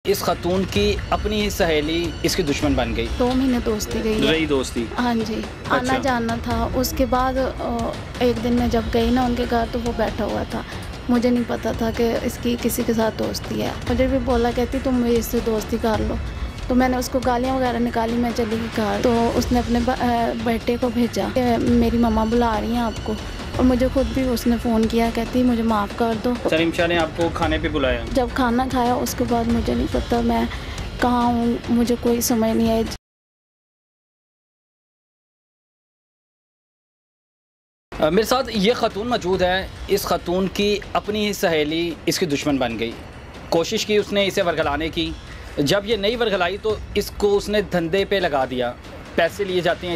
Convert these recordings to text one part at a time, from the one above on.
इस खातून की अपनी ही सहेली इसकी दुश्मन बन गई। 2 महीने दोस्ती रही दोस्ती। हाँ जी। आना जाना था। उसके बाद एक दिन मैं जब गई ना उनके घर तो वो बैठा हुआ था। मुझे नहीं पता था कि इसकी किसी के साथ दोस्ती है। मुझे भी बोला कहती तुम इससे दोस्ती कर लो, तो मैंने उसको गालियाँ वगैरह निकाली। मैं चली गई घर तो उसने अपने बेटे को भेजा कि मेरी मम्मा बुला रही हैं आपको, और मुझे खुद भी उसने फ़ोन किया, कहती मुझे माफ़ कर दो। रिमशा ने आपको खाने पे बुलाया? जब खाना खाया उसके बाद मुझे नहीं पता मैं कहाँ हूँ, मुझे कोई समझ नहीं आई। मेरे साथ ये खातून मौजूद है। इस खातून की अपनी ही सहेली इसकी दुश्मन बन गई। कोशिश की उसने इसे वर्गलाने की। जब ये नहीं वर्गलाई तो इसको उसने धंधे पे लगा दिया। पैसे लिए जाते हैं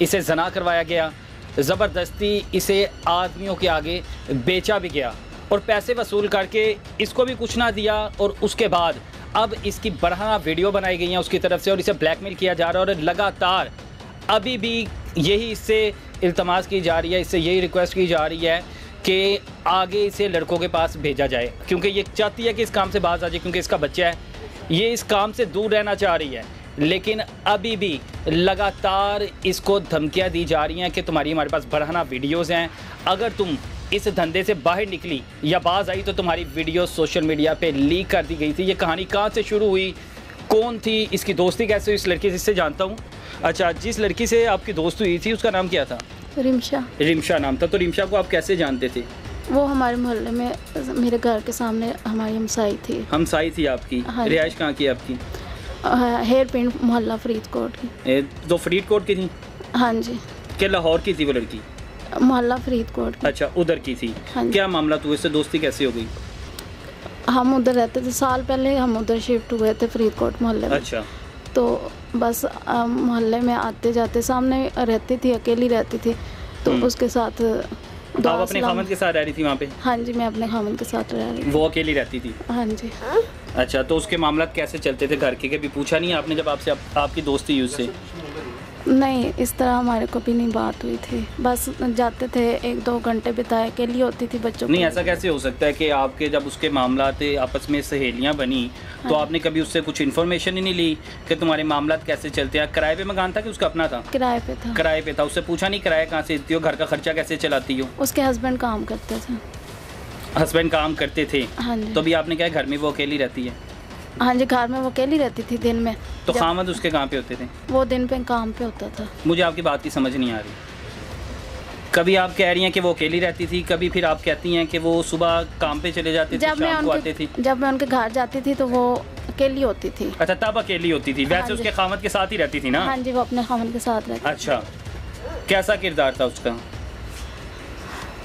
इसे जना करवाया गया। ज़बरदस्ती इसे आदमियों के आगे बेचा भी गया और पैसे वसूल करके इसको भी कुछ ना दिया। और उसके बाद अब इसकी बरहना वीडियो बनाई गई हैं उसकी तरफ से और इसे ब्लैकमेल किया जा रहा है। और लगातार अभी भी यही इससे इल्तमास की जा रही है, इससे यही रिक्वेस्ट की जा रही है कि आगे इसे लड़कों के पास भेजा जाए, क्योंकि ये चाहती है कि इस काम से बाज आ जाए, क्योंकि इसका बच्चा है। ये इस काम से दूर रहना चाह रही है, लेकिन अभी भी लगातार इसको धमकियां दी जा रही हैं कि तुम्हारी हमारे पास बरहना वीडियोज़ हैं, अगर तुम इस धंधे से बाहर निकली या बाज आई तो तुम्हारी वीडियो सोशल मीडिया पे लीक कर दी गई थी। ये कहानी कहाँ से शुरू हुई, कौन थी, इसकी दोस्ती कैसे हुई इस लड़की जिससे जानता हूँ। अच्छा, जिस लड़की से आपकी दोस्त हुई थी उसका नाम क्या था? रिमशा नाम था। तो रिमशा को आप कैसे जानते थे? वो हमारे मोहल्ले में मेरे घर के सामने हमारी हमसाई थी आपकी। हाँ। रिहाइश कहाँ की आपकी? हेयर पिंड मोहल्ला फरीदकोट की। तो फरीदकोट की थी? हाँ जी। क्या लाहौर की थी वो लड़की? मोहल्ला फरीदकोट की। अच्छा, उधर की थी। हाँ। क्या मामला था, इससे दोस्ती कैसे हो गई? हम उधर रहते थे, साल पहले हम उधर शिफ्ट हुए थे फरीदकोट मोहल्ले में। अच्छा। तो बस मोहल्ले में आते जाते सामने रहती थी, अकेली रहती थी, तो उसके साथ। आप अपने खामद के साथ रह रही थी वहाँ पे? हाँ जी, मैं अपने खामद के साथ रह रही थी। वो अकेली रहती थी? हाँ जी। अच्छा, तो उसके मामला कैसे चलते थे घर के? कभी पूछा नहीं आपने जब आपसे आपकी दोस्ती हुई उससे? नहीं, इस तरह हमारे को भी नहीं बात हुई थी। बस जाते थे, 1-2 घंटे बिताए, अकेली होती थी बच्चों को। नहीं, ऐसा कैसे हो सकता है कि आपके जब उसके मामला थे, आपस में सहेलियां बनी, तो आपने कभी उससे कुछ इन्फॉर्मेशन ही नहीं ली कि तुम्हारे मामला कैसे चलते हैं? किराए पे मकान था कि उसका अपना था? किराए पे था। किराए पे था। उससे पूछा नहीं किराया कहाँ से देती हो, घर का खर्चा कैसे चलाती हो? उसके हस्बैंड काम करते थे। हस्बैंड काम करते थे? हाँ जी। तो भी आपने क्या घर में वो अकेली रहती है? हाँ जी, घर में वो अकेली रहती थी दिन में। तो खामद उसके कहाँ पे होते थे? वो दिन पे काम पे होता था। मुझे आपकी बात की समझ नहीं आ रही। कभी आप कह रही हैं कि वो अकेली रहती थी, कभी फिर आप कहती हैं कि वो सुबह काम पे चले जाते थे, शाम को आते थे। जब मैं उनके घर जाती थी तो वो अकेली होती थी। अच्छा, तब अकेली होती थी। वैसे उसके खामद के साथ ही रहती थी ना? हाँ जी, वो अपने खामद के साथ रहती। अच्छा, कैसा किरदार था उसका?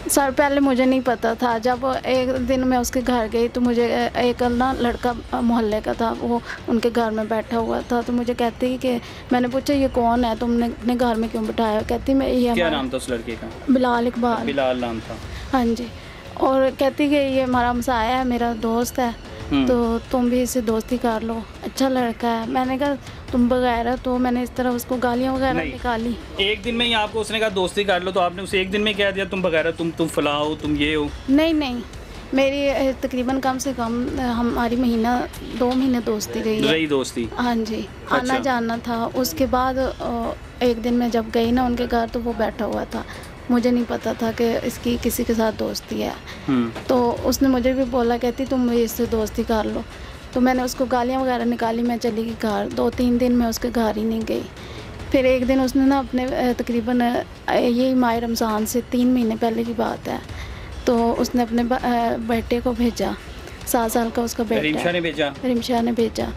सर, पहले मुझे नहीं पता था। जब एक दिन मैं उसके घर गई तो मुझे एक ना लड़का मोहल्ले का था, वो उनके घर में बैठा हुआ था। तो मुझे कहती कि मैंने पूछा ये कौन है, तुमने अपने घर में क्यों बिठाया? कहती मैं ये। क्या नाम था उस लड़के का? बिलाल इकबाल। बिलाल नाम था। हाँ जी। और कहती कि ये हमारा हमसाया है, मेरा दोस्त है, तो तुम भी इससे दोस्ती कर लो, अच्छा लड़का है। मैंने कहा तुम बगैर, तो मैंने इस तरह उसको गालियाँ वगैरह निकाली। एक दिन में ही आपको उसने कहा दोस्ती कर लो, तो आपने उसे एक दिन में कह दिया तुम बगैर, तुम फलां हो, तुम ये हो? नहीं, मेरी तकरीबन कम से कम हमारी 2 महीने दोस्ती रही दोस्ती। हाँ जी। आना जाना था। उसके बाद एक दिन मैं जब गई ना उनके घर तो वो बैठा हुआ था। मुझे नहीं पता था कि इसकी किसी के साथ दोस्ती है। तो उसने मुझे भी बोला, कहती तुम इससे दोस्ती कर लो, तो मैंने उसको गालियाँ वगैरह निकाली। मैं चली गई घर। 2-3 दिन मैं उसके घर ही नहीं गई। फिर एक दिन उसने ना अपने तकरीबन यही माह रमज़ान से 3 महीने पहले की बात है, तो उसने अपने बेटे को भेजा। 7 साल का उसका बेटा। रिमशा ने भेजा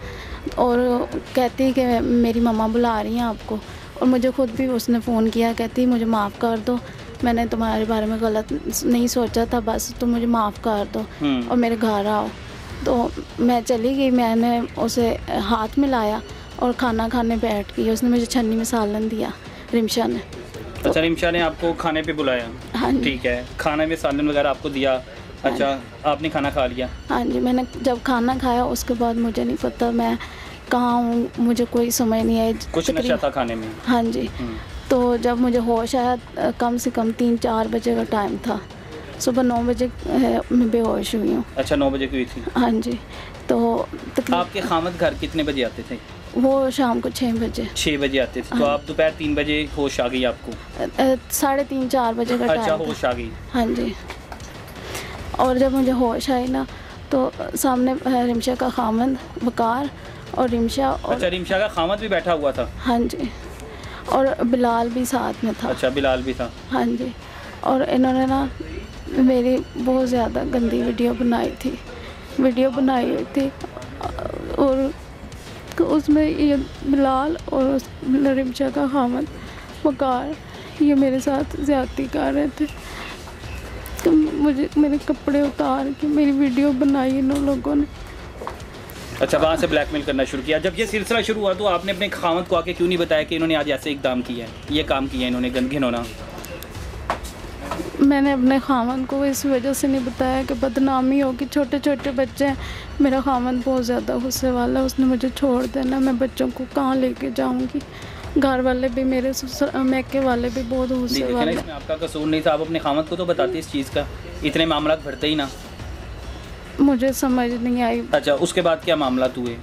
और कहती कि मेरी मम्मा बुला रही हैं आपको, और मुझे खुद भी उसने फ़ोन किया, कहती मुझे माफ़ कर दो, मैंने तुम्हारे बारे में गलत नहीं सोचा था, बस तुम मुझे माफ़ कर दो और मेरे घर आओ। तो मैं चली गई। मैंने उसे हाथ मिलाया और खाना खाने बैठ गई। उसने मुझे छन्नी में सालन दिया, रिमशा ने। अच्छा, रिमशा ने आपको खाने पे बुलाया? हाँ जी। ठीक है, खाने में सालन वगैरह आपको दिया? अच्छा, आपने खाना खा लिया? हाँ जी। मैंने जब खाना खाया उसके बाद मुझे नहीं पता मैं कहाँ हूँ, मुझे कोई समझ नहीं आई। कुछ नशा था खाने में? हाँ जी। तो जब मुझे होश आया, कम से कम 3-4 बजे का टाइम था, सुबह 9 बजे मैं बेहोश हुई हूँ। अच्छा, 9 बजे की हुई थी? हाँ जी। तो आपके खामद घर कितने बजे आते थे? वो शाम को 6 बजे। 6 बजे आते थे। तो आप दोपहर 3 बजे होश आ गई आपको? 3:30-4 बजे का टाइम। अच्छा, होश आ गई। हाँ जी। और जब मुझे होश आई ना, तो सामने रिमशा का खामद वकार और रिमशा और अच्छा, रिमशा का खामद भी बैठा हुआ था? हाँ जी। और बिलाल भी साथ में था। अच्छा, बिलाल भी था। हाँ जी। और इन्होंने ना मेरी बहुत ज़्यादा गंदी वीडियो बनाई हुई थी और उसमें ये बिलाल और रिमशा का खामद वकार ये मेरे साथ ज़्यादती कर रहे थे। तो मुझे मेरे कपड़े उतार के मेरी वीडियो बनाई इन लोगों ने। अच्छा, वहाँ से ब्लैकमेल करना शुरू किया। जब ये सिलसिला शुरू हुआ तो आपने अपने खामद को आके क्यों नहीं बताया कि इन्होंने आज ऐसे इक़दाम किया है, ये काम किया है इन्होंने घिनौना? मैंने अपने खामद को इस वजह से नहीं बताया कि बदनामी होगी, छोटे छोटे बच्चे हैं। मेरा खामद बहुत ज़्यादा गुस्से वाला है, उसने मुझे छोड़ देना, मैं बच्चों को कहाँ लेके जाऊँगी। घर वाले भी मेरे मैके वाले भी बहुत गुस्से वाले। इसमें आपका कसूर नहीं था, आप अपने खामद को तो बताती इस चीज़ का, इतने मामला भरते ही ना। मुझे समझ नहीं आई। अच्छा, उसके बाद क्या मामला हुए?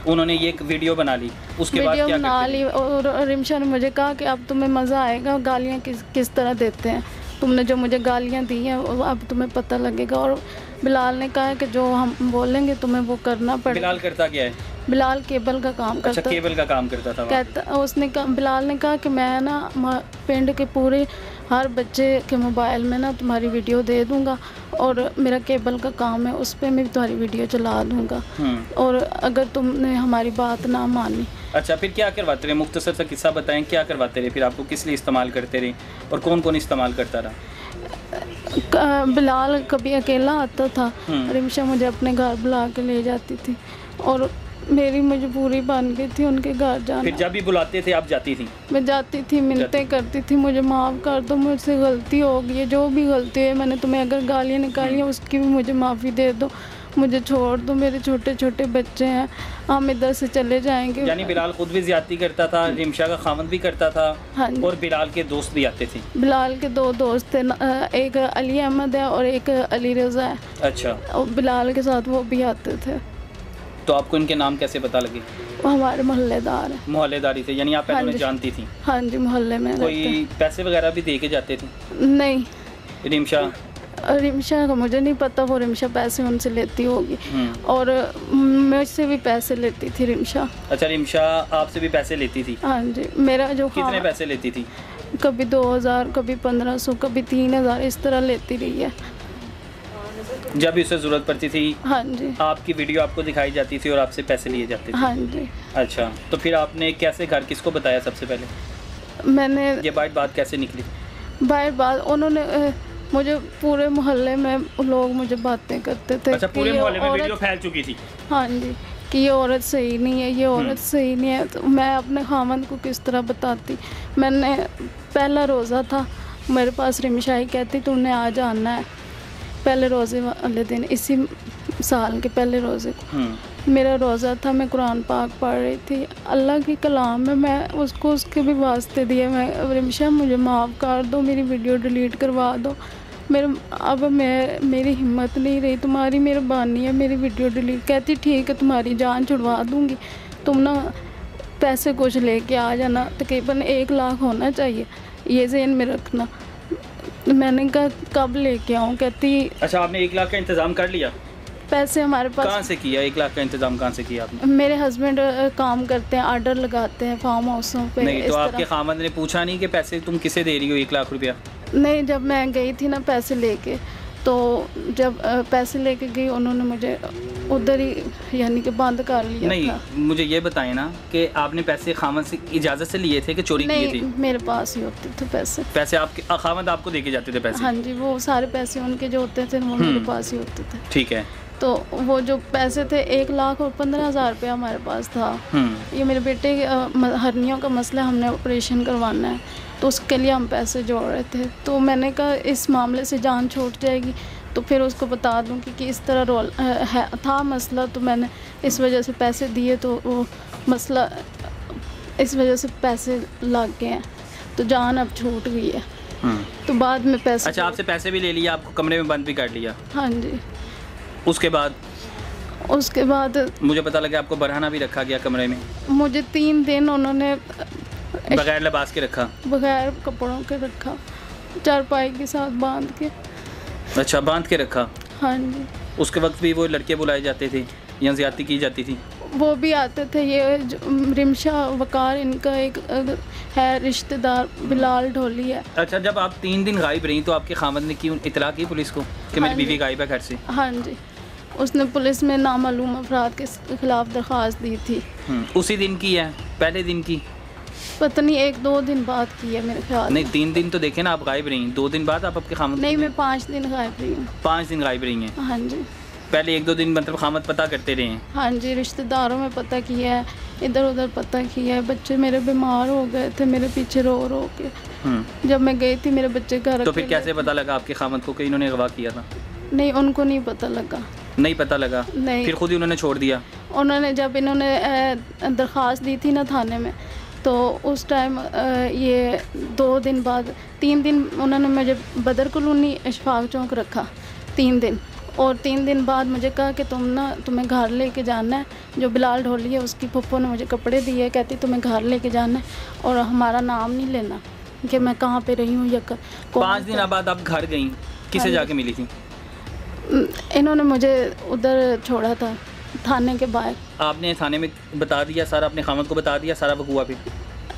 उन्होंने ये एक वीडियो बना ली, उसके बाद क्या बना ली और रिमशा ने मुझे कहा कि अब तुम्हें मज़ा आएगा, गालियाँ किस तरह देते हैं, तुमने जो मुझे गालियाँ दी हैं अब तुम्हें पता लगेगा। और बिलाल ने कहा कि जो हम बोलेंगे तुम्हें वो करना पड़ेगा। बिलाल करता क्या है? बिलाल केबल का काम करता। अच्छा, केबल का काम करता था। कहता बिलाल ने कहा कि मैं ना पिंड के पूरे हर बच्चे के मोबाइल में ना तुम्हारी वीडियो दे दूंगा और मेरा केबल का काम है, उस पर मैं तुम्हारी वीडियो चला दूंगा और अगर तुमने हमारी बात ना मानी। अच्छा, फिर क्या करवाते रहे? मुख्तसर सा किस्सा बताएं, क्या करवाते रहे फिर? आपको किस लिए इस्तेमाल करते रहे और कौन कौन इस्तेमाल करता रहा? बिलाल कभी अकेला आता था, रिमशा मुझे अपने घर बुला के ले जाती थी और मेरी मजबूरी बन गई थी उनके घर जाना। फिर जब भी बुलाते थे आप जाती थी? मैं जाती थी, मिन्नतें करती थी, मुझे माफ़ कर दो, मुझसे गलती हो गई है, जो भी गलती है मैंने तुम्हें अगर गालियाँ निकाली हैं उसकी भी मुझे माफ़ी दे दो, मुझे छोड़ दो, मेरे छोटे छोटे बच्चे हैं, हम इधर से चले जाएंगे। यानी बिलाल खुद भी ज्यादती करता था, रिमशा का खामद भी करता था? हाँ। और बिलाल के दोस्त भी आते थे? बिलाल के 2 दोस्त थे, एक अली अहमद है और एक अली रज़ा है। अच्छा। और बिलाल के साथ वो भी आते थे। तो आपको इनके नाम कैसे पता लगे? वो हमारे मोहल्लेदार है। मोहल्लेदारी थे, यानी आप पहले उन्हें जानती थी? हाँ जी, मोहल्ले में। कोई पैसे वगैरह भी दे के जाते थे? नहीं। रिमशा का मुझे नहीं पता, वो रिमशा पैसे उनसे लेती होगी और मुझसे भी पैसे लेती थी रिमशा। अच्छा, रिमशा आपसे भी पैसे लेती थी? हाँ जी। मेरा जो कितने पैसे लेती थी? कभी 2000, कभी 1500, कभी 3000, इस तरह लेती रही है जब भी उसे ज़रूरत पड़ती थी। हाँ जी। आपकी वीडियो आपको दिखाई जाती थी और आपसे पैसे लिए जाते थे? हाँ जी। अच्छा, तो फिर आपने कैसे घर किसको बताया सबसे पहले? मैंने ये बात कैसे निकली? बात उन्होंने मुझे पूरे मोहल्ले में लोग मुझे बातें करते थे। अच्छा, पूरे मोहल्ले में वीडियो फैल चुकी थी? हाँ जी, कि ये औरत सही नहीं है, ये औरत सही नहीं है। तो मैं अपने खामद को किस तरह बताती? मैंने पहला रोज़ा था, मेरे पास रिमशा ही कहती तुमने आज आना है, पहले रोज़े वाले दिन, इसी साल के पहले रोज़े को मेरा रोज़ा था, मैं कुरान पाक पढ़ रही थी, अल्लाह की कलाम में मैं उसको उसके भी वास्ते दिए, मैं रिमशा मुझे माफ़ कर दो, मेरी वीडियो डिलीट करवा दो, मेरी हिम्मत नहीं रही, तुम्हारी मेहरबानी है, मेरी वीडियो डिलीट। कहती ठीक है, तुम्हारी जान छुड़वा दूँगी, तुम ना पैसे कुछ लेके आ जाना, तकरीबन 1 लाख होना चाहिए, ये ज़हन में रखना। मैंने कहा कब लेके आऊँ? कहती अच्छा, आपने 1 लाख का इंतज़ाम कर लिया? पैसे हमारे पास कहाँ से किया? 1 लाख का इंतज़ाम कहाँ से किया आपने? मेरे हस्बैंड काम करते हैं, ऑर्डर लगाते हैं फार्म हाउसों पे। नहीं, तो आपके खामद ने पूछा नहीं कि पैसे तुम किसे दे रही हो 1 लाख रुपया? नहीं, जब मैं गई थी ना पैसे लेके, तो जब पैसे लेके गई उन्होंने मुझे उधर ही यानी कि बंद कर लिया। नहीं था। मुझे ये बताएं ना कि आपने पैसे खामद से इजाज़त से लिए थे कि चोरी किए थे? मेरे पास ही होते थे पैसे आपके खामद आपको देके जाते थे पैसे? हाँ जी, वो सारे पैसे उनके जो होते थे वो मेरे पास ही होते थे। ठीक है। तो वो जो पैसे थे 1,15,000 रुपया हमारे पास था। ये मेरे बेटे हर्नियों का मसला, हमने ऑपरेशन करवाना है, तो उसके लिए हम पैसे जोड़ रहे थे। तो मैंने कहा इस मामले से जान छूट जाएगी तो फिर उसको बता दूँ कि इस तरह रोल था मसला, तो मैंने इस वजह से पैसे दिए, तो वो मसला इस वजह से पैसे लग गए हैं, तो जान अब छूट गई है। तो बाद में पैसे। अच्छा, आपसे पैसे भी ले लिया, आपको कमरे में बंद भी कर लिया? हाँ जी। उसके बाद मुझे पता लगा आपको बरहाना भी रखा गया कमरे में। मुझे 3 दिन उन्होंने बगैर लिबास के रखा, बगैर कपड़ों के रखा, चारपाई के साथ बांध के। अच्छा, बांध के रखा? हाँ जी। उसके वक्त भी वो लड़के बुलाए जाते थे या ज़्यादती की जाती थी? वो भी आते थे। ये रिमशा वकार इनका एक है रिश्तेदार, बिलाल ढोली है। अच्छा, जब आप 3 दिन गायब रही तो आपके खामद ने की इतला की पुलिस को कि मेरी बीवी गायब है घर से? हाँ जी, उसने पुलिस में नामालूम अफराद के खिलाफ दरख्वास्त दी थी। उसी दिन की है? पहले दिन की? पता नहीं, 1-2 दिन बाद की है मेरे ख्याल। नहीं, 3 दिन तो देखे ना आप गायब रही, 2 दिन बाद आप आपके खामद? नहीं, मैं 5 दिन गायब रही हूँ। 5 दिन गायब रही हैं? हाँ जी। पहले 1-2 दिन मतलब खामद पता करते रहे हैं? हाँ जी, रिश्तेदारों में पता किया है, इधर उधर पता किया है। बच्चे मेरे बीमार हो गए थे, मेरे पीछे रो रो के। जब मैं गई थी मेरे बच्चे घर। तो फिर कैसे पता लगा आपके खामद को कि इन्होंने अगवा किया था? नहीं, उनको नहीं पता लगा। नहीं पता लगा? नहीं। फिर खुद ही उन्होंने छोड़ दिया? उन्होंने जब इन्होंने दरख्वास्त दी थी ना थाने में, तो उस टाइम ये 2 दिन बाद 3 दिन उन्होंने मुझे बदर कॉलोनी इशफाक चौक रखा 3 दिन। और 3 दिन बाद मुझे कहा कि तुम्हें घर लेके जाना है। जो बिलाल ढोली है उसकी पप्पो ने मुझे कपड़े दिए, कहती तुम्हें घर लेके जाना है और हमारा नाम नहीं लेना कि मैं कहाँ पे रही हूँ या 5 दिन बाद आप घर गई, किसे जाके मिली थी? इन्होंने मुझे उधर छोड़ा था थाने के बाहर। आपने थाने में बता दिया सारा, अपने खामद को बता दिया सारा वकूआ भी?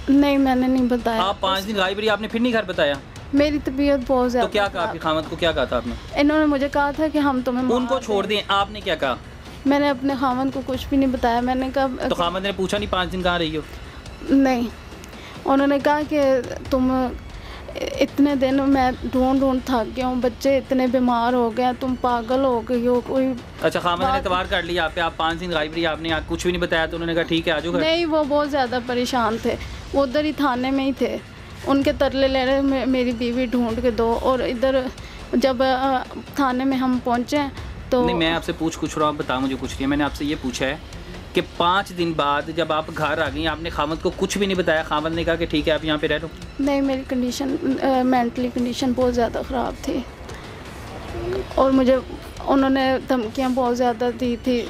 नहीं, मैंने नहीं बताया। आप 5 दिन गायब रही, आपने फिर नहीं घर बताया? मेरी तबीयत बहुत ज़्यादा। तो क्या कहा आपके खामद को, क्या कहा था आपने? इन्होंने मुझे कहा था कि हम तुम्हें उनको छोड़ दें, आपने क्या कहा? मैंने अपने खामद को कुछ भी नहीं बताया। मैंने कहा तो खामद ने पूछा नहीं 5 दिन कहाँ रही हो? नहीं, उन्होंने कहा कि तुम इतने दिन मैं ढूंढ थक गया हूँ, बच्चे इतने बीमार हो गए, तुम पागल हो गई हो कोई। अच्छा, खामद ने एतबार कर लिया आप पे? आप 5 दिन गायब रही, आपने कुछ भी नहीं बताया तो उन्होंने कहा ठीक है आ जाओ घर? नहीं, वो बहुत ज़्यादा परेशान थे, वो उधर ही थाने में ही थे। उनके तरले ले रहे मेरी बीवी ढूंढ के दो। और इधर जब थाने में हम पहुँचे तो नहीं, मैं आपसे कुछ रहा हूँ, बता मुझे कुछ नहीं। मैंने आपसे ये पूछा है कि 5 दिन बाद जब आप घर आ गई आपने खामद को कुछ भी नहीं बताया? खामद ने कहा कि ठीक है आप यहाँ पे रह लो? नहीं, मेरी कंडीशन मेंटली कंडीशन बहुत ज़्यादा ख़राब थी और मुझे उन्होंने धमकियाँ बहुत ज़्यादा दी थी।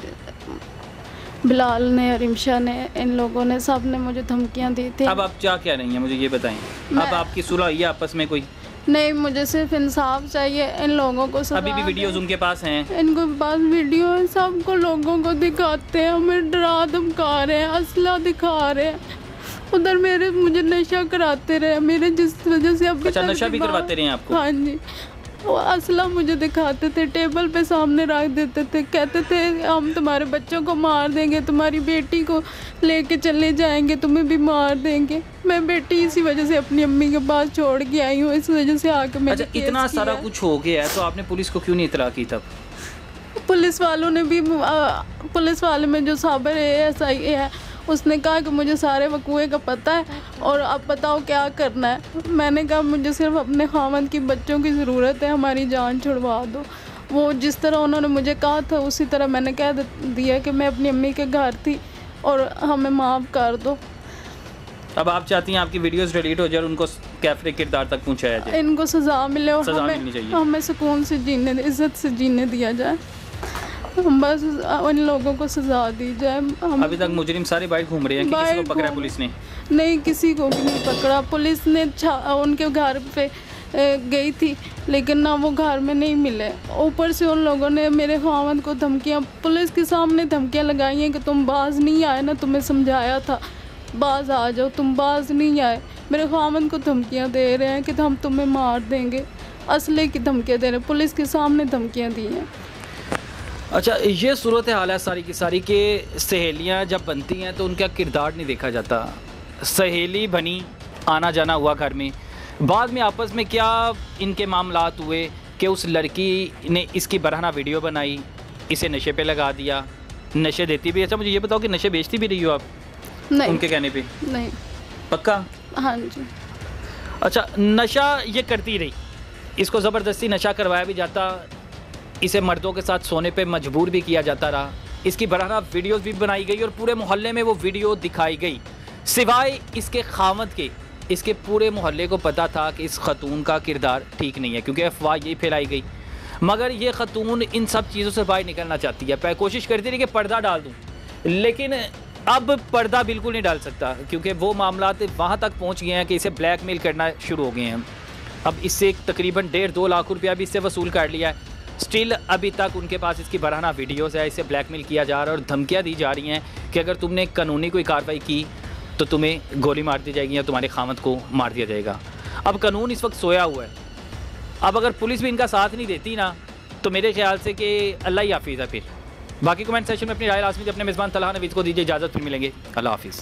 बिलाल ने, रिमशा ने, इन लोगों ने, सब ने मुझे धमकियाँ दी थी। अब आप क्या रही हैं मुझे ये बताएं? अब आपकी सुलह हुई है आपस में कोई? नहीं, मुझे सिर्फ इंसाफ चाहिए। इन लोगों को अभी भी वीडियोस उनके पास हैं? इनके पास वीडियो है, सबको लोगों को दिखाते हैं, हमें डरा धमका रहे हैं, असला दिखा रहे हैं। उधर मुझे नशा कराते रहे मेरे, जिस वजह से अभी। अच्छा, नशा भी करवाते रहे आपको? हाँ जी, वो असला मुझे दिखाते थे, टेबल पे सामने रख देते थे, कहते थे हम तुम्हारे बच्चों को मार देंगे, तुम्हारी बेटी को लेके चले जाएंगे, तुम्हें भी मार देंगे। मैं बेटी इसी वजह से अपनी अम्मी के पास छोड़ के आई हूँ, इस वजह से आके मैंने। अच्छा, इतना सारा कुछ हो गया है तो आपने पुलिस को क्यों नहीं इतला की तब? पुलिस वालों ने भी, पुलिस वाले में जो साबर ASI है उसने कहा कि मुझे सारे वकूए का पता है और अब बताओ क्या करना है। मैंने कहा मुझे सिर्फ अपने खामद की बच्चों की ज़रूरत है, हमारी जान छुड़वा दो। वो जिस तरह उन्होंने मुझे कहा था उसी तरह मैंने कह दिया कि मैं अपनी अम्मी के घर थी और हमें माफ़ कर दो। अब आप चाहती हैं आपकी वीडियोस डिलीट हो जाए और उनको कैफरे किरदार तक पहुंचाया जाए? इनको सज़ा मिले और हमें हमें सुकून से जीने, इज़्ज़त से जीने दिया जाए। बस उन लोगों को सजा दी जाए। अभी तक मुजरिम सारे बाहर घूम रहे हैं कि किसी को पकड़ा पुलिस ने? नहीं, किसी को भी नहीं पकड़ा। पुलिस ने उनके घर पे गई थी लेकिन ना वो घर में नहीं मिले। ऊपर से उन लोगों ने मेरे खामद को धमकियाँ, पुलिस के सामने धमकियाँ लगाई हैं कि तुम बाज नहीं आए ना, तुम्हें समझाया था बाज आ जाओ, तुम बाज नहीं आए। मेरे खामद को धमकियाँ दे रहे हैं कि हम तुम्हें मार देंगे, असले की धमकियाँ दे रहे हैं, पुलिस के सामने धमकियाँ दी हैं। अच्छा, ये सूरत हाल है सारी की सारी कि सहेलियाँ जब बनती हैं तो उनका किरदार नहीं देखा जाता। सहेली बनी, आना जाना हुआ घर में, बाद में आपस में क्या इनके मामलात हुए कि उस लड़की ने इसकी बरहना वीडियो बनाई, इसे नशे पे लगा दिया, नशे देती भी। अच्छा, मुझे ये बताओ कि नशे बेचती भी रही हो आप? नहीं, उनके कहने पे? नहीं। पक्का? हाँ जी। अच्छा, नशा ये करती रही, इसको ज़बरदस्ती नशा करवाया भी जाता, इसे मर्दों के साथ सोने पे मजबूर भी किया जाता रहा, इसकी बरहना वीडियोस भी बनाई गई और पूरे मोहल्ले में वो वीडियो दिखाई गई। सिवाय इसके खामद के इसके पूरे मोहल्ले को पता था कि इस खतून का किरदार ठीक नहीं है, क्योंकि अफवाह यही फैलाई गई। मगर ये खतून इन सब चीज़ों से बाहर निकलना चाहती है। कोशिश करती रही कि पर्दा डाल दूँ, लेकिन अब पर्दा बिल्कुल नहीं डाल सकता, क्योंकि वो मामला वहाँ तक पहुँच गए हैं कि इसे ब्लैकमेल करना शुरू हो गए हैं। अब इससे तकरीबन 1.5-2 लाख रुपया भी इससे वसूल कर लिया है। स्टिल अभी तक उनके पास इसकी बराना वीडियोज़ है। इसे ब्लैकमेल किया जा रहा है और धमकियाँ दी जा रही हैं कि अगर तुमने कानूनी कोई कार्रवाई की तो तुम्हें गोली मार दी जाएगी या तुम्हारे खामद को मार दिया जाएगा। अब कानून इस वक्त सोया हुआ है। अब अगर पुलिस भी इनका साथ नहीं देती ना, तो मेरे ख्याल से कि अल्लाह ही हाफिज़ है। फिर बाकी कमेंट सेक्शन में अपनी राय लाजमी अपने मेज़बान तलहा नवीद को दीजिए इजाज़त। फिर मिलेंगे। अल्लाह हाफिज़।